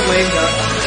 flames up.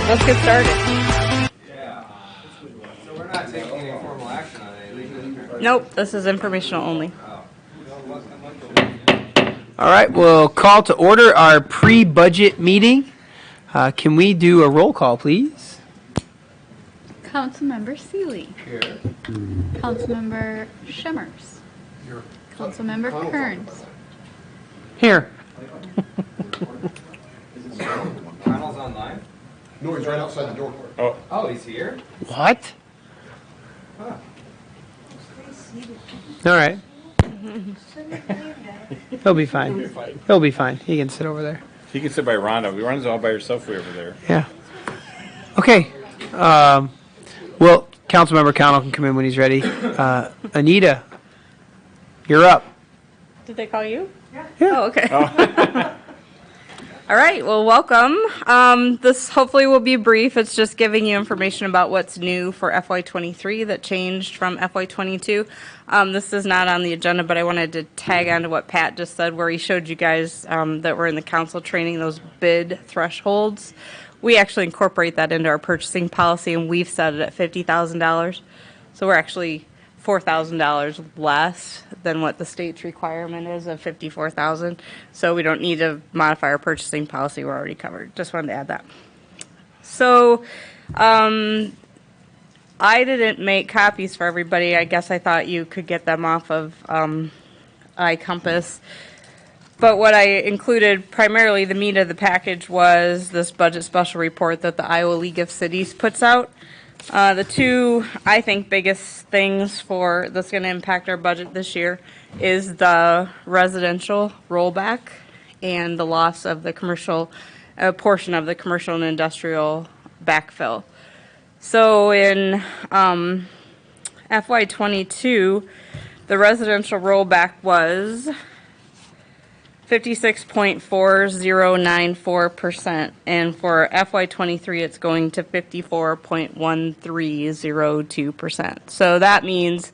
Let's get started. Yeah. So we're not taking any formal action on anything. Nope, this is informational only. All right, we'll call to order our pre-budget meeting. Can we do a roll call, please? Councilmember Seeley. Here. Councilmember Schemmers. Here. Councilmember Kearns. Here. Connell's online? No, he's right outside the door. Oh, he's here? What? Huh. All right. He'll be fine. He'll be fine. He can sit over there. You can sit by Rhonda. Rhonda's all by herself way over there. Yeah. Okay. Well, Councilmember Connell can come in when he's ready. Anita, you're up. Did they call you? Yeah. Oh, okay. All right, well, welcome. This hopefully will be brief. It's just giving you information about what's new for FY23 that changed from FY22. This is not on the agenda, but I wanted to tag on to what Pat just said, where he showed you guys that we're in the council training those bid thresholds. We actually incorporate that into our purchasing policy, and we've set it at $50,000. So we're actually $4,000 less than what the state's requirement is of $54,000. So we don't need to modify our purchasing policy. We're already covered. Just wanted to add that. So I didn't make copies for everybody. I guess I thought you could get them off of iCompass. But what I included, primarily the meat of the package, was this budget special report that the Iowa League of Cities puts out. The two, I think, biggest things for that's going to impact our budget this year is the residential rollback and the loss of the commercial a portion of the commercial and industrial backfill. So in FY22, the residential rollback was 56.4094%, and for FY23, it's going to 54.1302%. So that means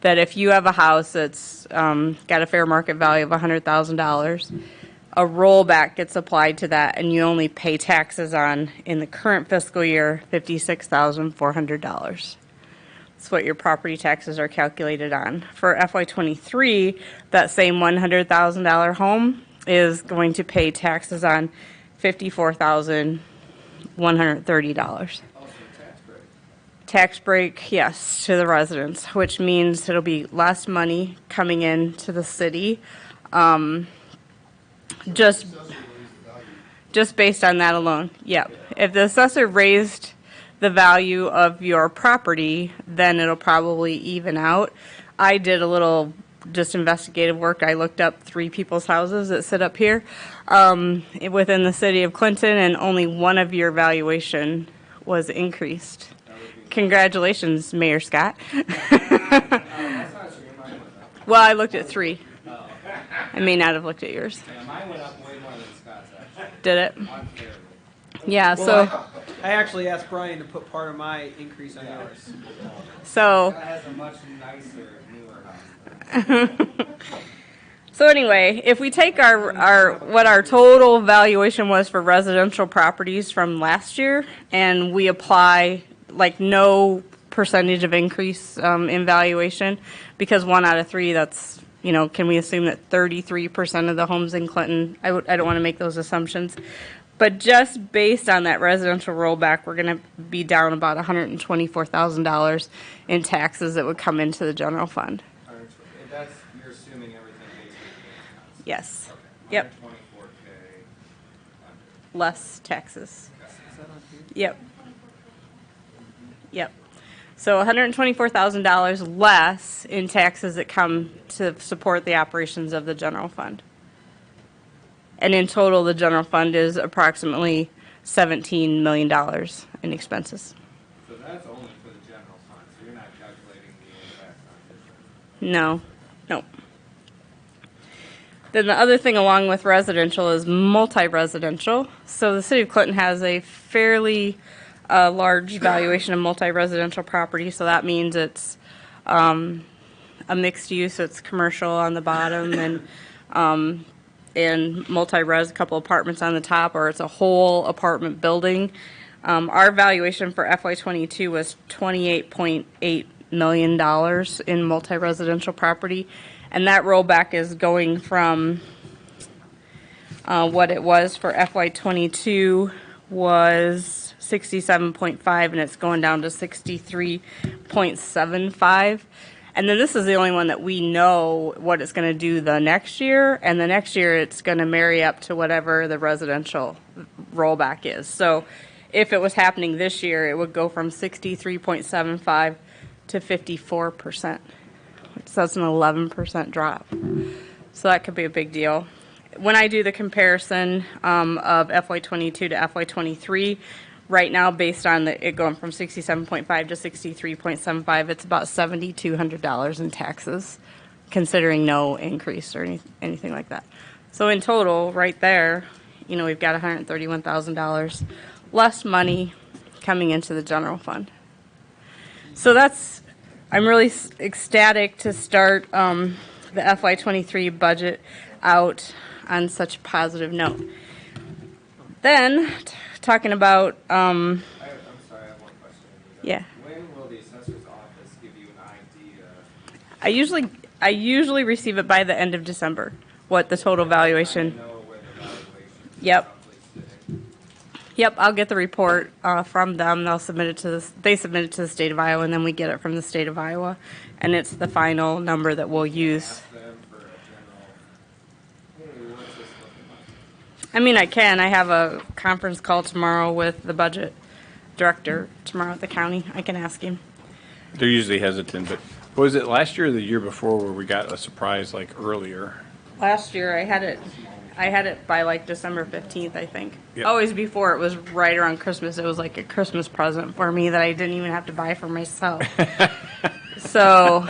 that if you have a house that's got a fair market value of $100,000, a rollback gets applied to that, and you only pay taxes on, in the current fiscal year, $56,400. That's what your property taxes are calculated on. For FY23, that same $100,000 home is going to pay taxes on $54,130. Tax break, yes, to the residents, which means it'll be less money coming in to the city. Just based on that alone, yep. If the assessor raised the value of your property, then it'll probably even out. I did a little just investigative work. I looked up 3 people's houses that sit up here within the city of Clinton, and only one of your valuation was increased. Congratulations, Mayor Scott. Well, I looked at 3. I may not have looked at yours. Yeah, mine went up way more than Scott's actually. Did it? Unfairly. Yeah, Well, so, I actually asked Brian to put part of my increase on yours. so. Scott has a much nicer, newer house. So anyway, if we take what our total valuation was for residential properties from last year, and we apply like no percentage of increase in valuation, because 1 out of 3, that's, you know, can we assume that 33% of the homes in Clinton, I don't want to make those assumptions, but just based on that residential rollback, we're going to be down about $124,000 in taxes that would come into the general fund. That's, you're assuming everything basically. Yes. Okay. Yep. 124K under. Less taxes. Okay. Yep. Yep. So $124,000 less in taxes that come to support the operations of the general fund. And in total, the general fund is approximately $17 million in expenses. So that's only for the general fund, so you're not calculating the impact on different. No, no. Then the other thing along with residential is multi-residential. So the city of Clinton has a fairly large valuation of multi-residential property, so that means it's a mixed use. It's commercial on the bottom and multi-res, a couple apartments on the top, or it's a whole apartment building. Our valuation for FY22 was $28.8 million in multi-residential property, and that rollback is going from what it was for FY22 was 67.5, and it's going down to 63.75. And then this is the only one that we know what it's going to do the next year, and the next year it's going to marry up to whatever the residential rollback is. So if it was happening this year, it would go from 63.75 to 54%. So that's an 11% drop. So that could be a big deal. When I do the comparison of FY22 to FY23, right now, based on it going from 67.5 to 63.75, it's about $7,200 in taxes, considering no increase or anything like that. So in total, right there, you know, we've got $131,000 less money coming into the general fund. So that's, I'm really ecstatic to start the FY23 budget out on such a positive note. Then, talking about, I'm sorry, I have one question. yeah. When will the assessor's office give you an idea? I usually receive it by the end of December, what the total valuation. Know where the valuation is Yep. roughly sitting? Yep, I'll get the report from them. They'll submit it to they submit it to the state of Iowa, and then we get it from the state of Iowa, and it's the final number that we'll use. Ask them for a general, hey, what's this looking like? I mean, I can. I have a conference call tomorrow with the budget director tomorrow at the county. I can ask him. They're usually hesitant, but was it last year or the year before where we got a surprise like earlier? Last year, I had it I had it by like December 15th, I think. Yep. Always before it was right around Christmas. It was like a Christmas present for me that I didn't even have to buy for myself. So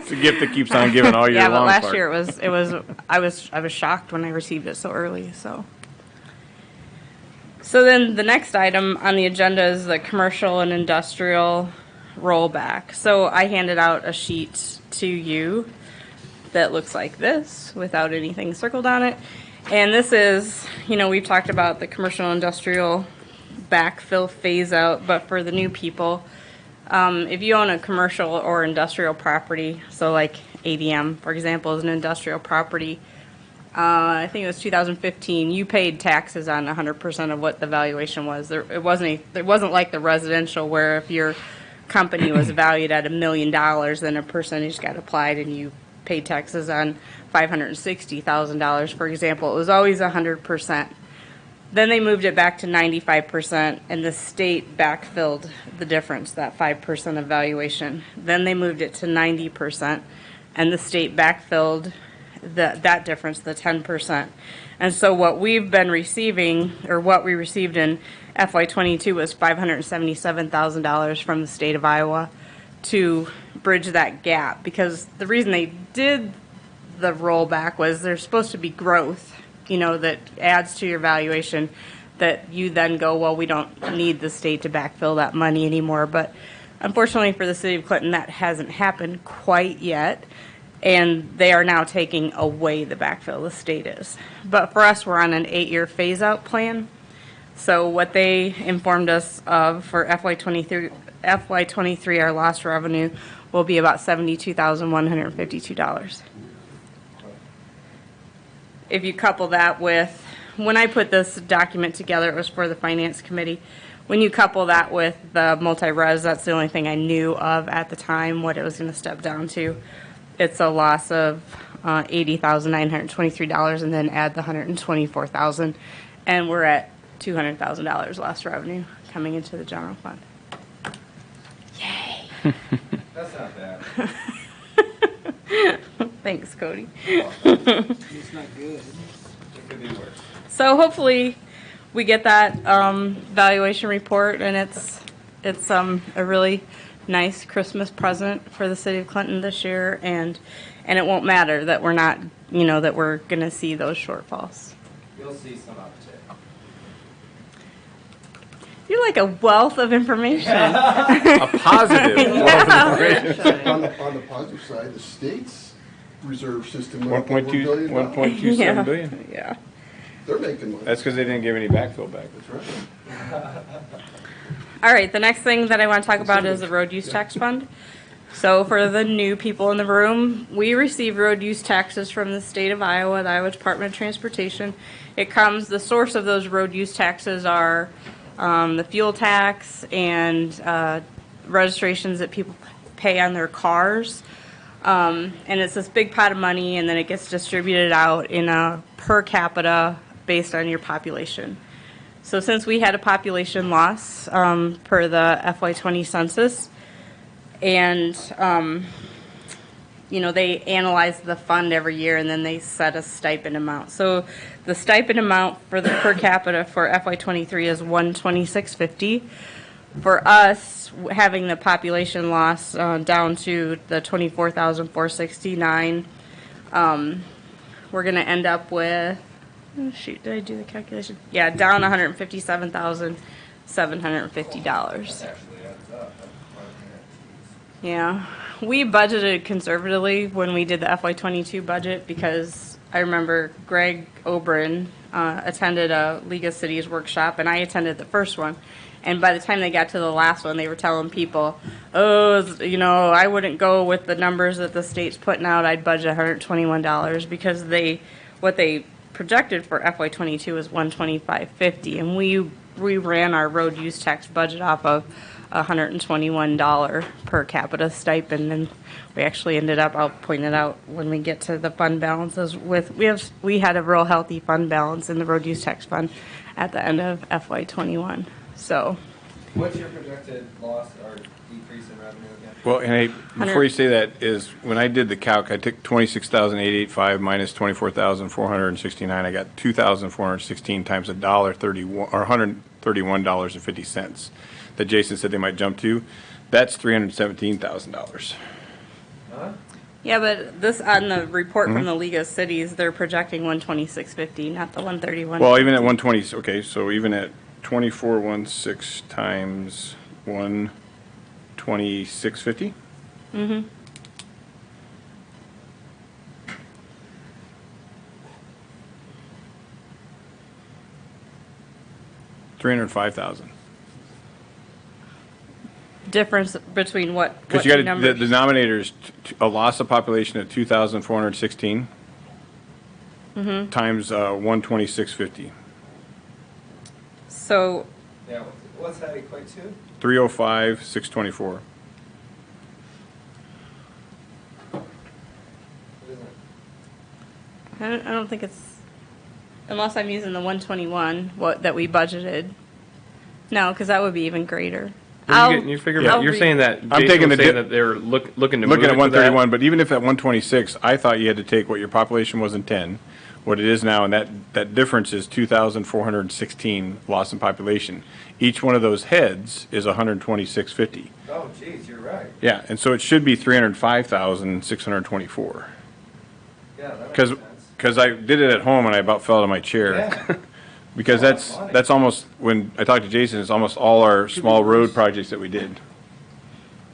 It's a gift that keeps on giving all year yeah, long. but last Clark. year I was shocked when I received it so early. So then the next item on the agenda is the commercial and industrial rollback. So I handed out a sheet to you that looks like this without anything circled on it. And this is, we've talked about the commercial industrial backfill phase out, but for the new people, if you own a commercial or industrial property, so like ADM, for example, is an industrial property, I think it was 2015, you paid taxes on 100% of what the valuation was. It wasn't like the residential where if your company was valued at $1 million, then a percentage got applied and you paid taxes on $560,000, for example. It was always 100%. Then they moved it back to 95%, and the state backfilled the difference, that 5% of valuation. Then they moved it to 90%, and the state backfilled that difference, the 10%. And so what we've been receiving, or what we received in FY22 was $577,000 from the state of Iowa to bridge that gap, because the reason they did the rollback was there's supposed to be growth, that adds to your valuation, that you then go, well, we don't need the state to backfill that money anymore. But unfortunately for the city of Clinton, that hasn't happened quite yet, and they are now taking away the backfill, the state is. But for us, we're on an 8-year phase-out plan. So what they informed us of for FY23, our lost revenue will be about $72,152. If you couple that with, when I put this document together, it was for the finance committee. When you couple that with the multi-res, that's the only thing I knew of at the time, what it was going to step down to. It's a loss of $80,923, and then add the $124,000, and we're at $200,000 lost revenue coming into the general fund. Yay! That's not bad. Thanks, Cody. It's not good. It could be worse. So hopefully we get that valuation report, and it's a really nice Christmas present for the city of Clinton this year, and it won't matter that we're not, that we're going to see those shortfalls. You'll see some uptick. You're like a wealth of information. A positive. On the positive side, the state's reserve system went up over $1 billion. 1.27 billion. Yeah. They're making money. That's because they didn't give any backfill back. That's right. All right, the next thing that I want to talk about is the road use tax fund. So for the new people in the room, we receive road use taxes from the state of Iowa, the Iowa Department of Transportation. The source of those road use taxes are the fuel tax and registrations that people pay on their cars. And it's this big pot of money, and then it gets distributed out in a per capita based on your population. So since we had a population loss per the FY20 census, and they analyze the fund every year, and then they set a stipend amount. So the stipend amount for the per capita for FY23 is $126.50. For us, having the population loss down to the 24,469, we're going to end up with, oh shoot, did I do the calculation? Yeah, down $157,750. Actually adds up. Yeah, we budgeted conservatively when we did the FY22 budget, because I remember Greg Oberon attended a League of Cities workshop, and I attended the first one. And by the time they got to the last one, they were telling people, I wouldn't go with the numbers that the state's putting out. I'd budget $121, because what they projected for FY22 was $125.50, and we ran our road use tax budget off of $121 per capita stipend, and we actually ended up, I'll point it out when we get to the fund balances, we had a real healthy fund balance in the road use tax fund at the end of FY21. So What's your projected loss or decrease in revenue again? Well, and hey, before you say that, is when I did the calc, I took 26,885 minus 24,469. I got 2,416 times $1.31 or $131.50 that Jason said they might jump to. That's $317,000. Huh? Yeah, but this, on the report from the League of Cities, they're projecting 126.50, not the 131. Well, even at 120, okay, so even at 2416 times 126.50. Mm-hmm. $305,000. Difference between what Because you got the numbers? denominator is a loss of population of 2,416 times 126.50. So, Yeah, what's that equate to? 305,624. What is it? I don't think it's, unless I'm using the 121, that we budgeted. No, because that would be even greater. You figure Yeah. you're saying that I'm Jason taking was the saying dip- that they're looking to Looking move at it to 131, but even if at 126, I thought you had to take what your population was in 10, what it is now, and that difference is 2,416 loss in population. Each one of those heads is 126.50. Oh, geez, you're right. Yeah, and so it should be 305,624. Yeah, that makes Because sense. I did it at home and I about fell out of my chair. Yeah. Because That's a lot of money. that's almost, when I talked to Jason, it's almost all our small road projects that we did.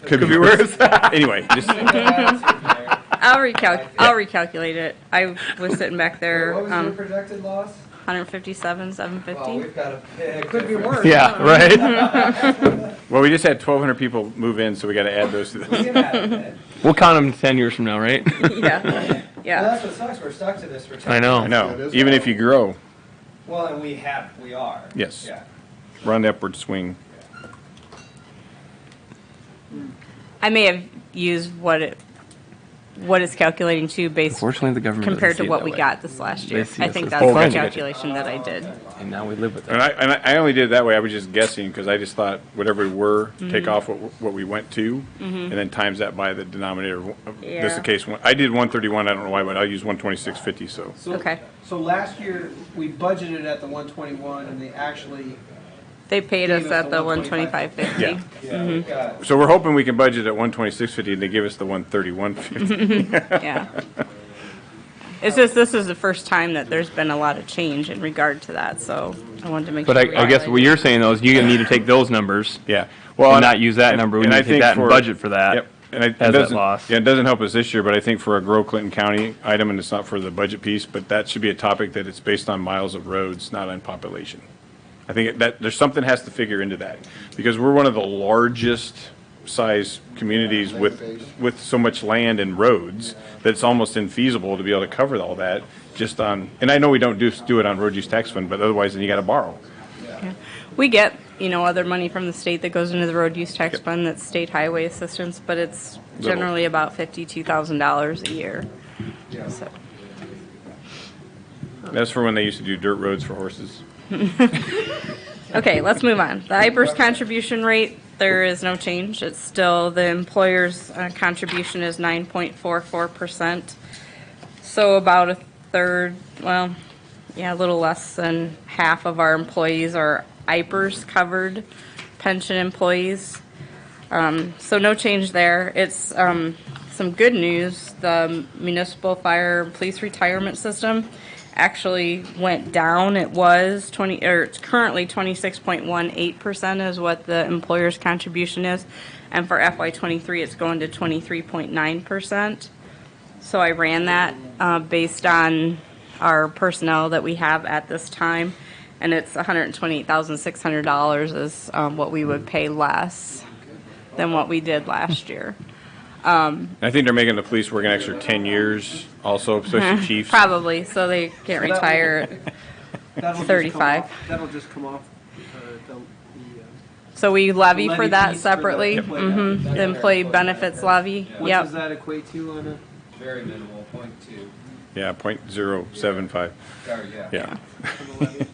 Could be worse. Anyway, just, I'll recalculate it. I was sitting back there, What was your projected loss? 157, Well, 750. we've got a big. Could be difference. worse. Yeah, right. well, we just had 1,200 people move in, so we got to add those to We the. can add it. We'll count them 10 years from now, right? Yeah, Well, yeah. that's what sucks. We're stuck to this for 10 I know. I know, even if you grow, Well, and we are. Yes. Yeah. run the upward swing. I may have used what it's calculating to based Unfortunately, the government compared doesn't to see it what that we way. got this last They year. see I us think as that's the the funding. calculation that I did. And now we live with it. And I only did it that way. I was just guessing because I just thought whatever we were, take off what we went to, and then times that by the denominator. This is Yeah. the case. I did 131. I don't know why, but I'll use 126.50. So So, Okay. So last year, we budgeted at the 121, and they actually, They paid Gave us us at the the 125.50. 125.50. yeah. Yeah, we've got. So we're hoping we can budget at 126.50, and they give us the 131.50. Yeah. It's just, this is the first time that there's been a lot of change in regard to that, so I wanted to make sure. But we I guess highlighted what you're saying though is you need to take those numbers Yeah. Well, and not use that number. We and need I to take think that and for- budget for that. Yep. And it as that doesn't- loss. Yeah, it doesn't help us this year, but I think for a Grow Clinton County item, and it's not for the budget piece, but that should be a topic that it's based on miles of roads, not on population. I think that there's something has to figure into that, because we're one of the largest size communities with so much land and roads that it's almost infeasible to be able to cover all that just on, and I know we don't do it on road use tax fund, but otherwise then you gotta borrow. We get, other money from the state that goes into the road use tax fund, that's state highway assistance, but it's Little. generally about $52,000 a year. So, That's for when they used to do dirt roads for horses. okay, let's move on. The IPERS contribution rate, there is no change. It's still, the employer's contribution is 9.44%. So about a third, well, yeah, a little less than half of our employees are IPERS covered pension employees. So no change there. It's some good news. The municipal fire and police retirement system actually went down. It was it's currently 26.18% is what the employer's contribution is, and for FY23 it's going to 23.9%. So I ran that based on our personnel that we have at this time, and it's $128,600 is what we would pay less than what we did last year. And I think they're making the police work an extra 10 years also, especially chiefs. Probably, so they can't retire. that'll just 35. That'll just come off, the, So we levy The for levy that piece for the separately. employee Mhm. benefit. The employee benefits levy. what Yep. does that equate to on a? Very minimal, 0.2. Yeah, .075. Sorry, yeah. Yeah. on the levy?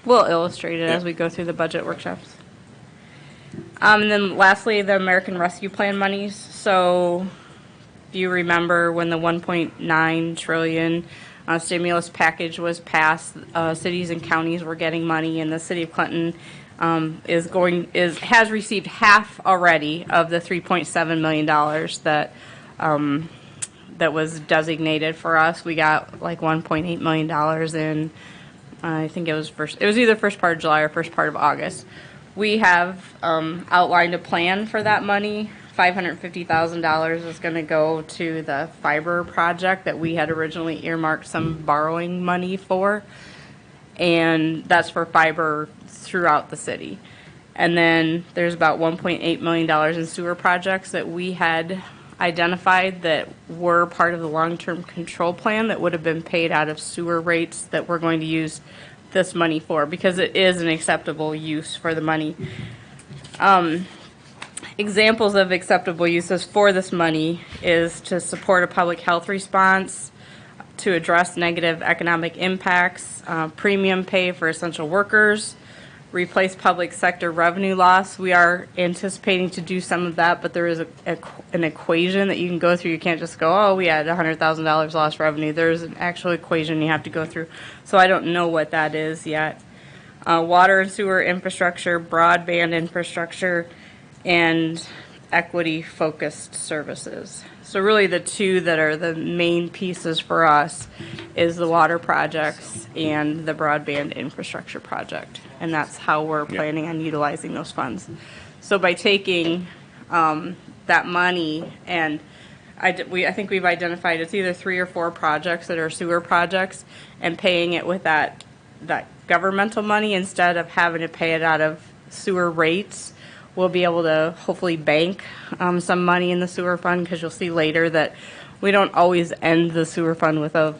We'll illustrate it as Yeah. we go through the budget workshops. And then lastly, the American Rescue Plan monies. So if you remember when the 1.9 trillion stimulus package was passed, cities and counties were getting money, and the city of Clinton has received half already of the $3.7 million that was designated for us. We got like $1.8 million in, I think it was either first part of July or first part of August. We have outlined a plan for that money. $550,000 is going to go to the fiber project that we had originally earmarked some borrowing money for, and that's for fiber throughout the city. And then there's about $1.8 million in sewer projects that we had identified that were part of the long-term control plan that would have been paid out of sewer rates that we're going to use this money for, because it is an acceptable use for the money. Examples of acceptable uses for this money is to support a public health response, to address negative economic impacts, premium pay for essential workers, replace public sector revenue loss. We are anticipating to do some of that, but there is an equation that you can go through. You can't just go, oh, we had $100,000 lost revenue. There's an actual equation you have to go through. So I don't know what that is yet. Water and sewer infrastructure, broadband infrastructure, and equity-focused services. So really the two that are the main pieces for us is the water projects and the broadband infrastructure project. And that's how we're planning on utilizing those funds. So by taking that money, and I think we've identified it's either 3 or 4 projects that are sewer projects, and paying it with that governmental money instead of having to pay it out of sewer rates. We'll be able to hopefully bank some money in the sewer fund, because you'll see later that we don't always end the sewer fund with a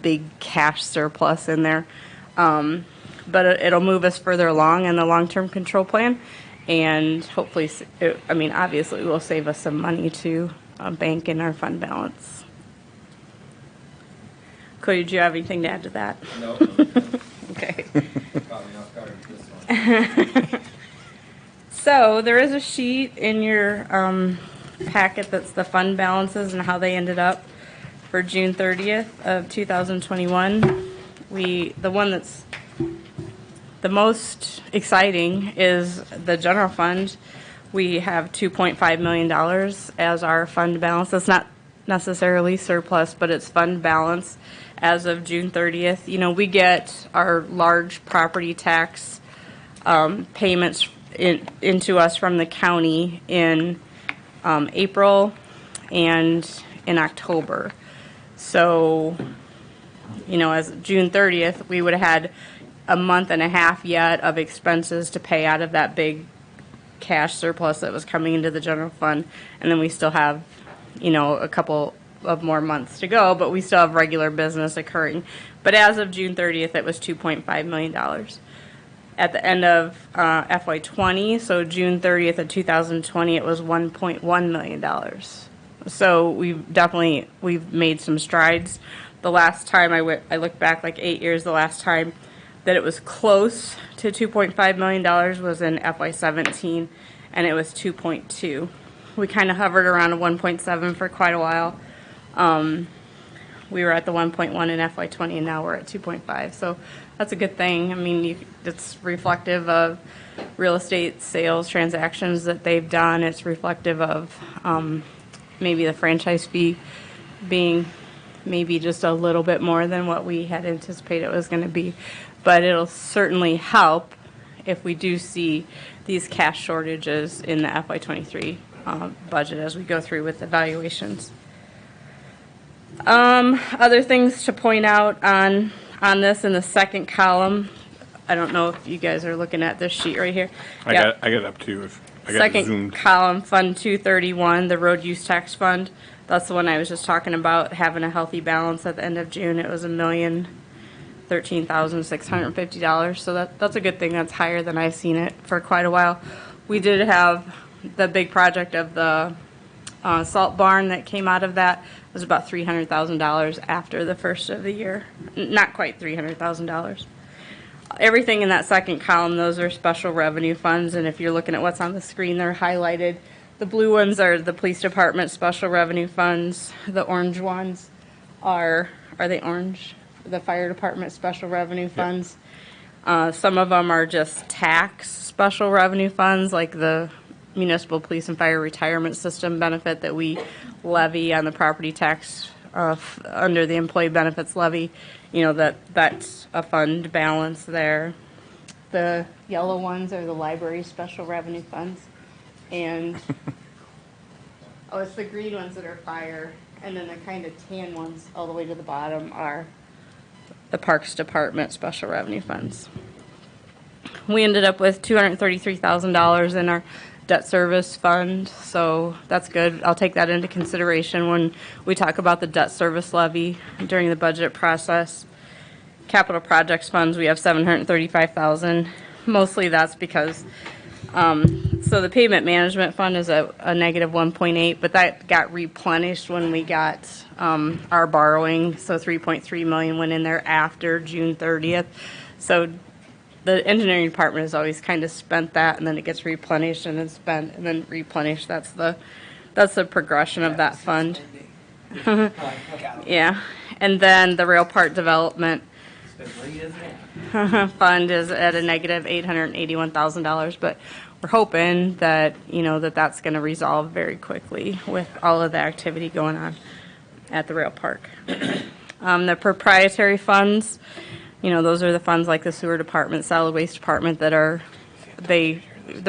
big cash surplus in there. But it'll move us further along in the long-term control plan, and hopefully, obviously, it will save us some money to bank in our fund balance. Cody, did you have anything to add to that? No. Okay. Caught me off guard with this one. So there is a sheet in your packet that's the fund balances and how they ended up for June 30th of 2021. The one that's the most exciting is the general fund. We have $2.5 million as our fund balance. It's not necessarily surplus, but it's fund balance as of June 30th. You know, we get our large property tax payments into us from the county in April and in October. So, you know, as of June 30th, we would have had a month and a half yet of expenses to pay out of that big cash surplus that was coming into the general fund. And then we still have, you know, a couple of more months to go, but we still have regular business occurring. But as of June 30th, it was $2.5 million. At the end of FY20, so June 30th of 2020, it was $1.1 million. So we've made some strides. The last time I looked back like 8 years, the last time that it was close to $2.5 million was in FY17, and it was 2.2. We kind of hovered around a 1.7 for quite a while. We were at the 1.1 in FY20, and now we're at 2.5. So that's a good thing. I mean, it's reflective of real estate sales transactions that they've done. It's reflective of maybe the franchise fee being maybe just a little bit more than what we had anticipated it was going to be. But it'll certainly help if we do see these cash shortages in the FY23 budget as we go through with evaluations. Other things to point out on this in the second column. I don't know if you guys are looking at this sheet right here. I got it up too. If I got Second zoomed. column, Fund 231, the Road Use Tax Fund. That's the one I was just talking about, having a healthy balance at the end of June. It was $1,013,650. So that's a good thing. That's higher than I've seen it for quite a while. We did have the big project of the salt barn that came out of that. It was about $300,000 after the first of the year. Not quite $300,000. everything in that second column, those are special revenue funds, and if you're looking at what's on the screen, they're highlighted. The blue ones are the police department special revenue funds. The orange ones are they orange? The fire department special revenue funds. Some of them are just tax special revenue funds, like the municipal police and fire retirement system benefit that we levy on the property tax under the employee benefits levy. You know, that's a fund balance there. The yellow ones are the library special revenue funds. And, oh, it's the green ones that are fire. And then the kind of tan ones all the way to the bottom are the Parks Department special revenue funds. We ended up with $233,000 in our debt service fund, so that's good. I'll take that into consideration when we talk about the debt service levy during the budget process. Capital projects funds, we have $735,000. Mostly that's because, so the pavement management fund is a negative 1.8, but that got replenished when we got our borrowing, so 3.3 million went in there after June 30th. So the engineering department has always kind of spent that, and then it gets replenished and then spent and then replenished. That's the progression of that fund. Yeah, and then the rail part development fund is at a negative $881,000, but we're hoping that that's going to resolve very quickly with all of the activity going on at the rail park. The proprietary funds. Those are the funds like the sewer department, solid waste department that the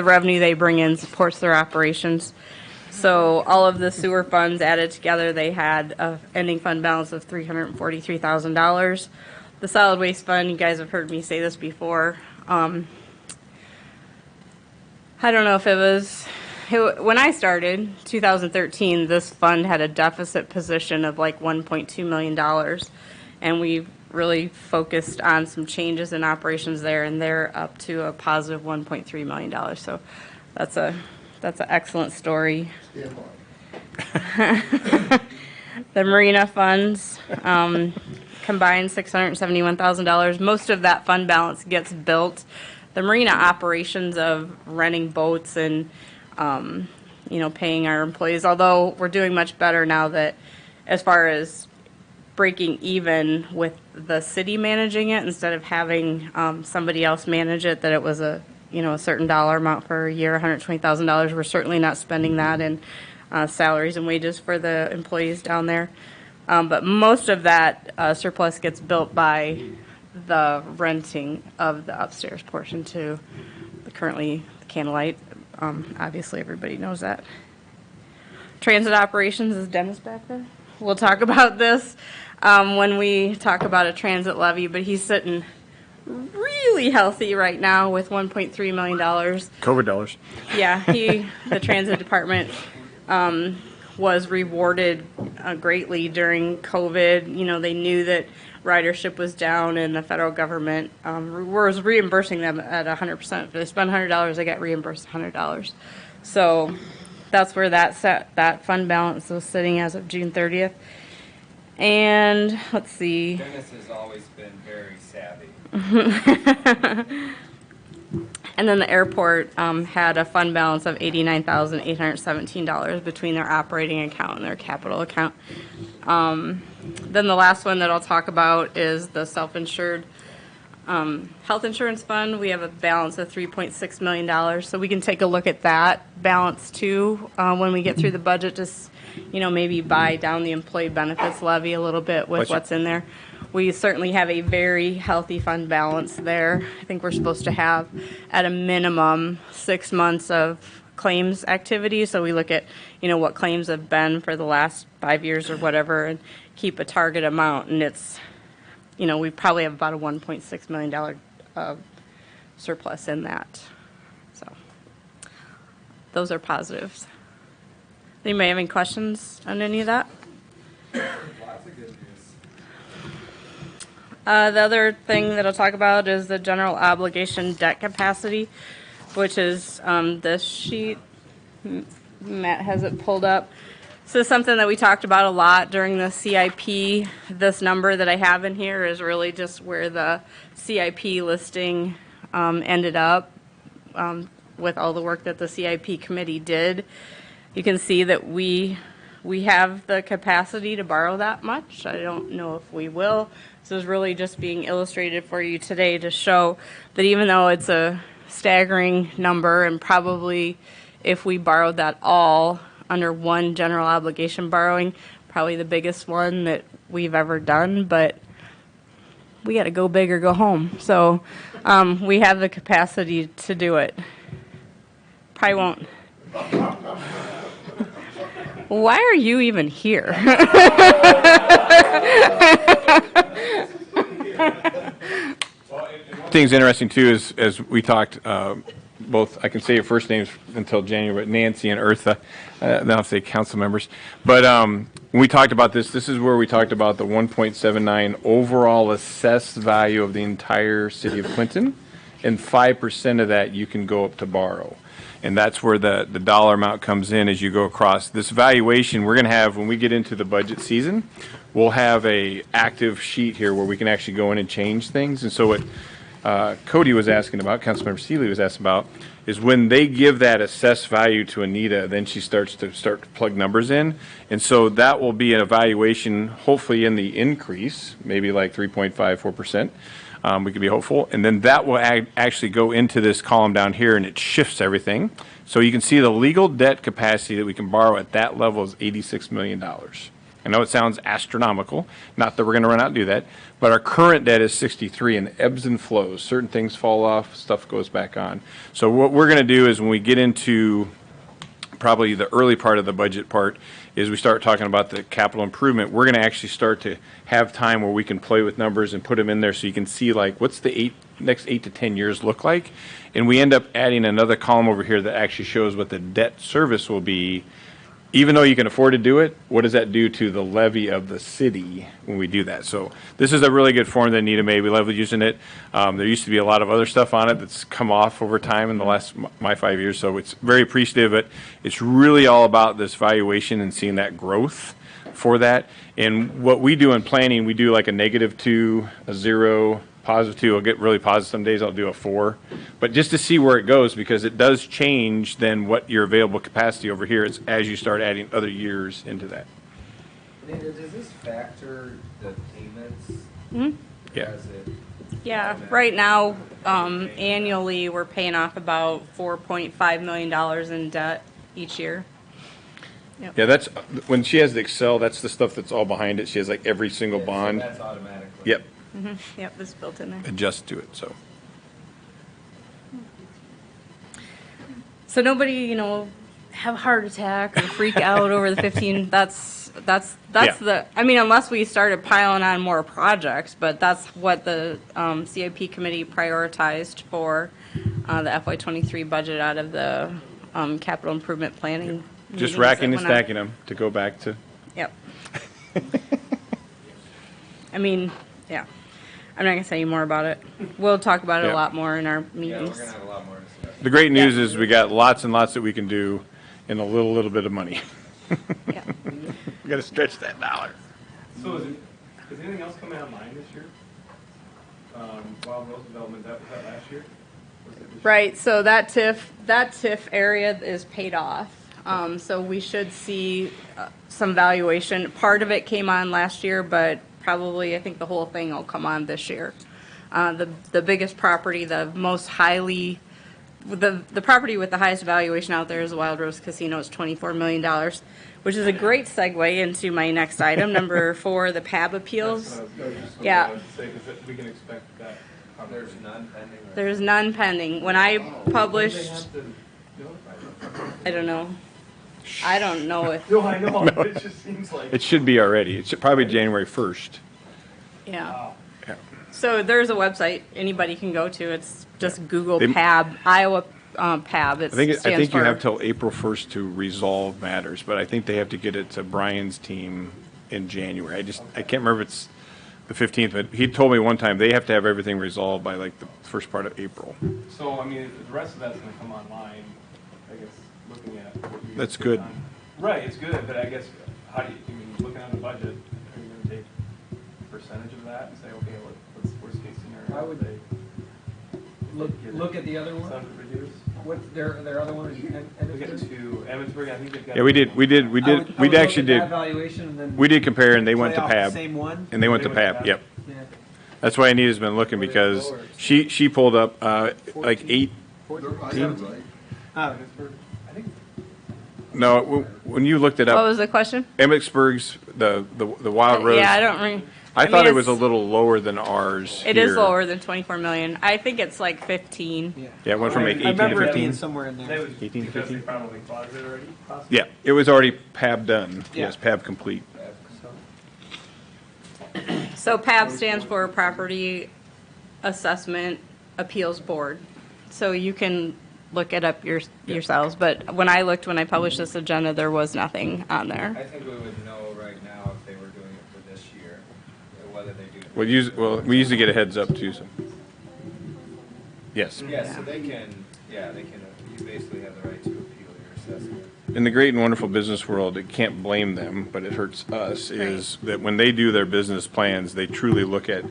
revenue they bring in supports their operations. So all of the sewer funds added together, they had an ending fund balance of $343,000. The solid waste fund, you guys have heard me say this before. I don't know if when I started, 2013, this fund had a deficit position of like $1.2 million. And we really focused on some changes in operations there, and they're up to a positive $1.3 million. So that's an excellent story. The marina funds combined $671,000. Most of that fund balance gets built. The marina operations of renting boats and paying our employees, although we're doing much better now that as far as breaking even with the city managing it instead of having somebody else manage it, that it was a certain dollar amount for a year, $120,000. We're certainly not spending that in salaries and wages for the employees down there. But most of that surplus gets built by the renting of the upstairs portion to currently the Candlelight. Obviously, everybody knows that. Transit operations, is Dennis back there? We'll talk about this when we talk about a transit levy, but he's sitting really healthy right now with $1.3 million. COVID dollars. Yeah, the transit department was rewarded greatly during COVID. They knew that ridership was down, and the federal government was reimbursing them at 100%. If they spend $100, they got reimbursed $100. So that's where that fund balance was sitting as of June 30th. And let's see. Dennis has always been very savvy. And then the airport had a fund balance of $89,817 between their operating account and their capital account. Then the last one that I'll talk about is the self-insured health insurance fund. We have a balance of $3.6 million, so we can take a look at that balance too when we get through the budget. Just maybe buy down the employee benefits levy a little bit with what's in there. We certainly have a very healthy fund balance there. I think we're supposed to have at a minimum 6 months of claims activity. So we look at, what claims have been for the last 5 years or whatever, and keep a target amount. And it's, we probably have about a $1.6 million surplus in that. So those are positives. Anybody have any questions on any of that? Lots of good news. The other thing that I'll talk about is the general obligation debt capacity, which is this sheet. Matt has it pulled up. So something that we talked about a lot during the CIP, this number that I have in here is really just where the CIP listing ended up with all the work that the CIP committee did. You can see that we have the capacity to borrow that much. I don't know if we will. This is really just being illustrated for you today to show that even though it's a staggering number, and probably if we borrowed that all under one general obligation borrowing, probably the biggest one that we've ever done, but we got to go big or go home. So we have the capacity to do it. Probably won't. Why are you even here? Thing's interesting too is, as we talked, both, I can say your first names until January, but Nancy and Eartha, then I'll say council members. But when we talked about this is where we talked about the 1.79 overall assessed value of the entire city of Clinton, and 5% of that you can go up to borrow. And that's where the dollar amount comes in as you go across. This valuation, we're going to have, when we get into the budget season, we'll have a active sheet here where we can actually go in and change things. And so what Cody was asking about, Councilmember Seeley was asking about, is when they give that assessed value to Anita, then she starts to plug numbers in. And so that will be an evaluation, hopefully in the increase, maybe like 3.5, 4%. We could be hopeful. And then that will actually go into this column down here, and it shifts everything. So you can see the legal debt capacity that we can borrow at that level is $86 million. I know it sounds astronomical, not that we're going to run out and do that, but our current debt is 63 and ebbs and flows. Certain things fall off, stuff goes back on. So what we're going to do is when we get into probably the early part of the budget part is we start talking about the capital improvement. We're going to actually start to have time where we can play with numbers and put them in there so you can see like what's the next 8 to 10 years look like. And we end up adding another column over here that actually shows what the debt service will be. Even though you can afford to do it, what does that do to the levy of the city when we do that? So this is a really good form that Anita made. We love using it. There used to be a lot of other stuff on it that's come off over time in the last my 5 years. So it's very appreciative. But it's really all about this valuation and seeing that growth for that. And what we do in planning, we do like a -2, a 0, +2. I'll get really positive some days. I'll do a 4, but just to see where it goes, because it does change then what your available capacity over here is as you start adding other years into that. Nita, does this factor the payments? Mhm. Yeah. As it, Yeah, right now, annually, we're paying off about $4.5 million in debt each year. Yeah, that's when she has the Excel. That's the stuff that's all behind it. She has like every single so bond. that's automatically. Yep, Yep, it's built in there. adjust to it. So So nobody, have a heart attack or freak out over the 15. That's Yeah. I mean, unless we started piling on more projects, but that's what the CIP committee prioritized for the FY23 budget out of the capital improvement planning. just meetings racking that and went on. stacking them to go back to. Yep. I mean, yeah. I'm not gonna say any more about it. We'll talk about it Yeah. a lot more in our Yeah, we're meetings. gonna have a lot more to discuss. The great news is we got lots and lots that we can do in a little bit of money. Yeah. We got to stretch that dollar. So is anything else coming online this year? Wild Rose Development, was that last year? Was it this year? Right, so that TIF area is paid off. So we should see some valuation. Part of it came on last year, but probably, I think the whole thing will come on this year. The biggest property, the property with the highest valuation out there is the Wild Rose Casino. It's $24 million, which is a great segue into my next item, number 4, the PAAB appeals. That's what I was just Yeah. about to say, 'cause we can expect that. There's none pending. Right? There's none pending. When I They published, have to notify them. I don't know. I don't know if, No, I know, but it just seems like. It should be already. It should probably January 1st. yeah. Wow. Yeah. So there's a website anybody can go to. It's just Google They- PAAB, Iowa PAAB. I think you have till April 1st to resolve matters, but I think they have to get it to Brian's team in January. I can't remember if it's the 15th, but he told me one time they have to have everything resolved by like the first part of April. So, I mean, the rest of that's gonna come online, I guess, looking at what you. That's guys good. did on- Right, it's good, but I guess, how do you, I mean, looking at the budget, are you gonna take a percentage of that and say, okay, what's the worst case scenario? I would Say, look at the other one. Some reduce. What, their other one is Look at two, Emmitsburg, I think they've got. Yeah, we actually did, Evaluation and then. we did compare and they went to play off the PAAB. Same one? And they went to They went to PAAB, PAAB. yep. Yeah. That's why Anita's been looking because she pulled up, like 8, They're higher, right? Emmitsburg, I think, no, when you looked it What up, was the question? Emmitsburg's, the Wild Rose. Yeah, I don't ring. I mean, thought it was a it's- little lower than ours It is here. lower than 24 million. I think it's like 15. Yeah, it went from like 18 I to remember it 15. being somewhere in that there. was 18, because they 15? probably thought of it already, possibly. Yeah, it was already PAB done. Yeah. Yes, PAB complete. So PAB stands for Property Assessment Appeals Board. So you can look it up yourselves, but when I published this agenda, there was nothing on there. I think we would know right now if they were doing it for this year, or whether they do. We usually get a heads up too. So. Yes. Yeah, so they can, you basically have the right to appeal your assessment. In the great and wonderful business world, it can't blame them, but it hurts us, is that when they do their business plans, they truly look at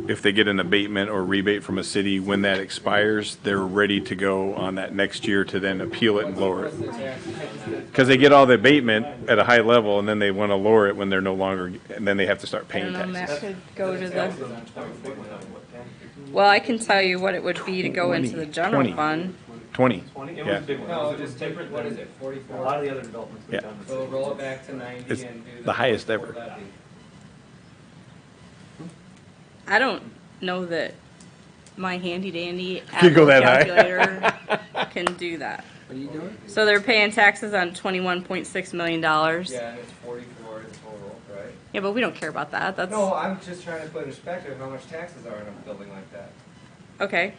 if they get an abatement or rebate from a city, when that expires, they're ready to go on that next year to then appeal it and lower it. Because they get all the abatement at a high level, and then they want to lower it when they're no longer, and then they have to start I paying don't know, Matt taxes. could go to the, well, I can tell you what it would be to go into the general 20. fund. 20. 20, it was Yeah. a big one. No, It was just different what than is it, a 44? lot of the other developments we've Yeah. done. So roll it back to 90 It's and do the highest ever. what would that be? I don't know that my handy dandy You go Apple that high? calculator can do that. What are you doing? So they're paying taxes on $21.6 million. Yeah, and it's 44 in total, right? Yeah, but we don't care about that. That's No, I'm just trying to put in perspective how much taxes are in a building like that. okay.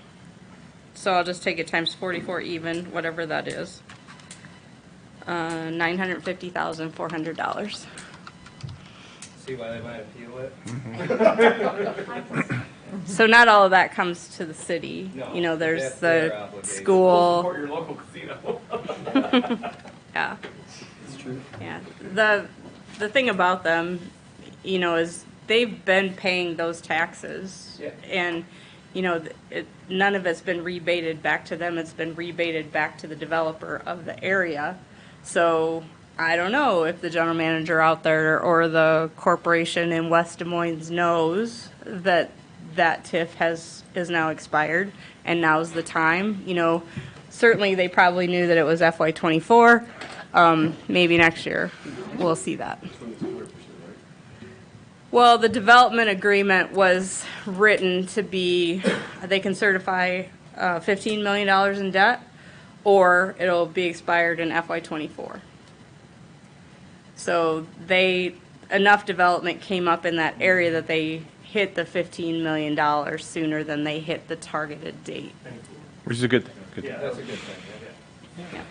So I'll just take it times 44 even, whatever that is. $950,400. See why they might appeal it? So not all of that comes to the city. No, You know, there's that's their the obligation. school. Support your local casino. Yeah. It's true. Yeah. The thing about them, you know, is they've been paying those taxes. Yeah. And, you know, none of it's been rebated back to them. It's been rebated back to the developer of the area. So I don't know if the general manager out there or the corporation in West Des Moines knows that that TIF is now expired and now's the time. You know, certainly they probably knew that it was FY24. Maybe next year we'll see that. Well, the development agreement was written to be, they can certify $15 million in debt, or it'll be expired in FY24. So enough development came up in that area that they hit the $15 million sooner than they hit the targeted date. Which is a good thing. Good thing. Yeah, That's a good thing, yeah. Yeah.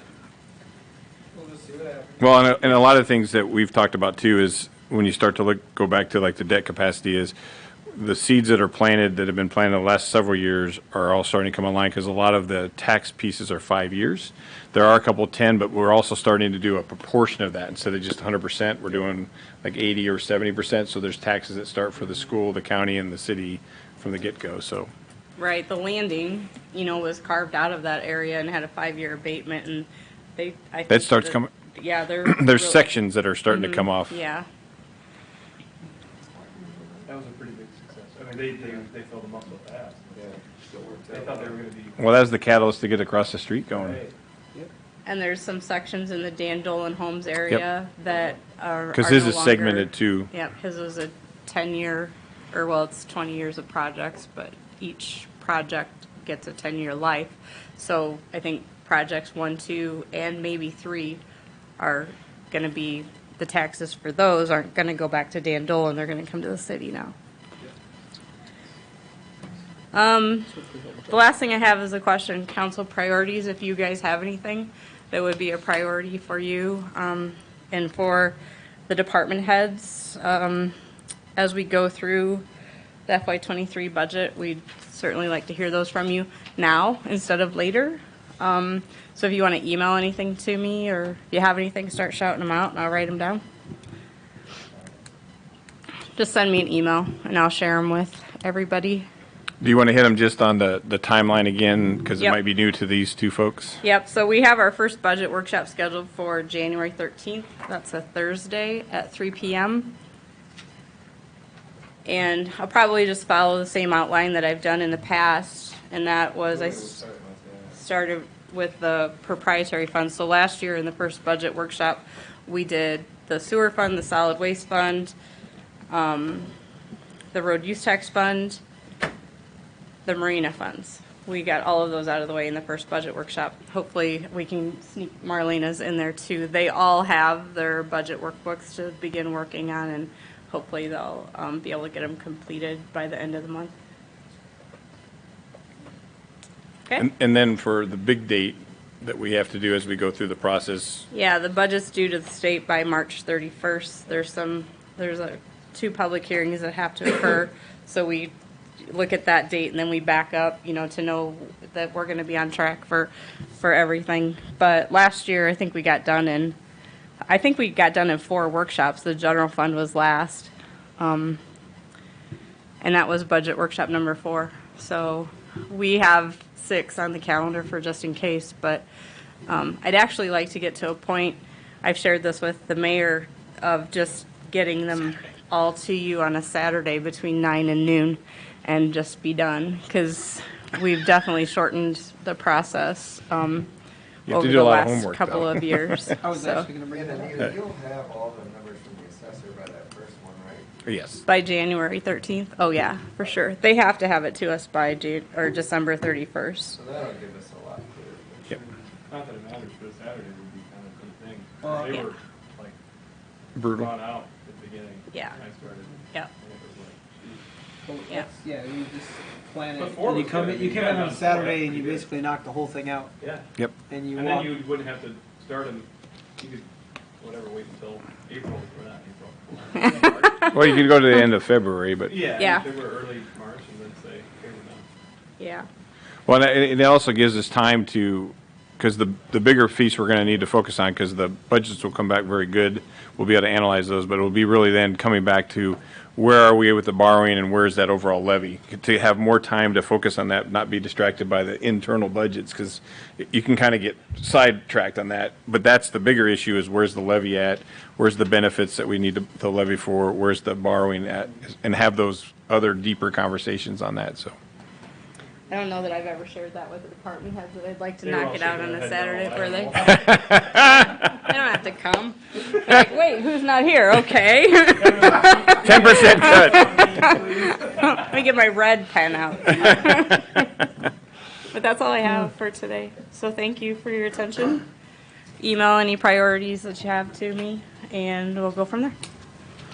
We'll just see what happens. Well, and a lot of things that we've talked about too is when you start to go back to like the debt capacity is the seeds that are planted that have been planted the last several years are all starting to come online because a lot of the tax pieces are 5 years. There are a couple 10, but we're also starting to do a proportion of that instead of just 100%. We're doing like 80 or 70%. So there's taxes that start for the school, the county, and the city from the get-go. So Right, the landing, you know, was carved out of that area and had a 5-year abatement, and I think that starts coming. Yeah, they're. There's really- sections that are starting to come off. Yeah. that was a pretty big success. I mean, they filled them up so fast. Yeah, still worked They out. thought they were gonna be. Well, that was the catalyst to get across the street going. Right. And there's some sections in the Dan Dolan Homes area that are. Because are his no is longer- segmented too. Yep, his was a 10-year, or well, it's 20 years of projects, but each project gets a 10-year life. So I think projects 1, 2, and maybe 3 are gonna be, the taxes for those aren't gonna go back to Dan Dolan, they're gonna come to the city now. The last thing I have is a question, council priorities, if you guys have anything that would be a priority for you, and for the department heads. As we go through the FY23 budget, we'd certainly like to hear those from you now instead of later. So if you want to email anything to me or if you have anything, start shouting them out and I'll write them down. Just send me an email and I'll share them with everybody. Do you want to hit them just on the timeline again, because it Yep. might be new to these two folks? Yep, so we have our first budget workshop scheduled for January 13th. That's a Thursday at 3 p.m. And I'll probably just follow the same outline that I've done in the past, and that was started with the proprietary funds. So last year in the first budget workshop, we did the sewer fund, the solid waste fund, the road use tax fund, the marina funds. We got all of those out of the way in the first budget workshop. Hopefully we can sneak Marlena's in there too. They all have their budget workbooks to begin working on, and hopefully they'll be able to get them completed by the end of the month. Okay? And then for the big date that we have to do as we go through the process, Yeah, the budget's due to the state by March 31st. There's two public hearings that have to occur, so we look at that date and then we back up, to know that we're going to be on track for everything. But last year, I think we got done in 4 workshops. The general fund was last, and that was budget workshop number 4. So we have 6 on the calendar for just in case, but I'd actually like to get to a point, I've shared this with the mayor, of just getting them all to you on a Saturday between 9 and noon and just be done, because we've definitely shortened the process You have to over do the a lot of last homework, couple though. of years. I was So actually gonna bring And that up. Anita, you'll have all the numbers from the assessor by that first one, right? yes. by January 13th, oh yeah, for sure. They have to have it to us by December 31st. So that'll give us a lot clearer. Yep. Not that it matters, but a Saturday would be kind of a good thing. Well, They yeah. were like Brutal. drawn out at the beginning. Yeah. I started. Yep. And it was like, Well, Yeah. that's- Yeah, you just plan it, Before and you was come good. in, you You come got in done on before, Saturday that's and you pretty good. basically knock the whole thing out, yeah. Yep. and you And walk. then you wouldn't have to start them, you could, wait until April, or not April. Well, you could go to the end of February, but Yeah. Yeah. If they were early March and then say, okay, we're done. Yeah. well, and it also gives us time to, because the bigger piece we're going to need to focus on, because the budgets will come back very good, we'll be able to analyze those, but it will be really then coming back to where are we with the borrowing and where's that overall levy, to have more time to focus on that, not be distracted by the internal budgets, because you can kind of get sidetracked on that. But that's the bigger issue, is where's the levy at, where's the benefits that we need to levy for, where's the borrowing at, and have those other deeper conversations on that. So I don't know that I've ever shared that with the department heads, that I'd like to They were knock all it out shaking on their a head no, Saturday I for don't they. They don't have to come. They're like, wait, who's not here? Okay. 10% cut. Let me get my red pen out. But that's all I have for today. So thank you for your attention. Email any priorities that you have to me, and we'll go from there.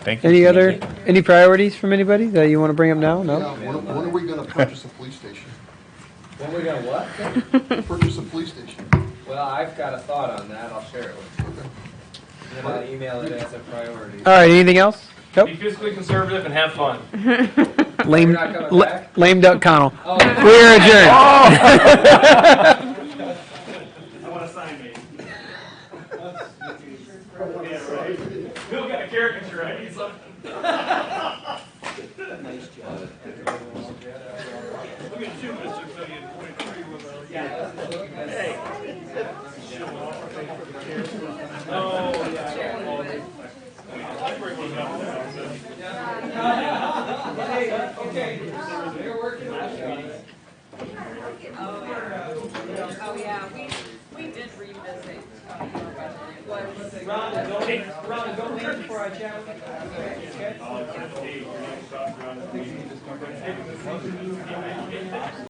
Thank you. Any priorities from anybody that you want to bring up now? No? Yeah, when are we gonna purchase a police station? When we gonna what? Purchase a police station? Well, I've got a thought on that, I'll share it with you. And then I'll email it as a priority. All right, anything else? Nope. Be fiscally conservative and have fun. Lame, You're not coming back? lame duck Connell. Oh. We're adjourned. I want a sign made. Yeah, right. Bill got a caricature, I need something. Nice job. Look at you, Mr. 23 with a... Hey. Oh, yeah. Okay, you're working last week. Oh, yeah, we did revisit. Ron, don't leave before I chat with you.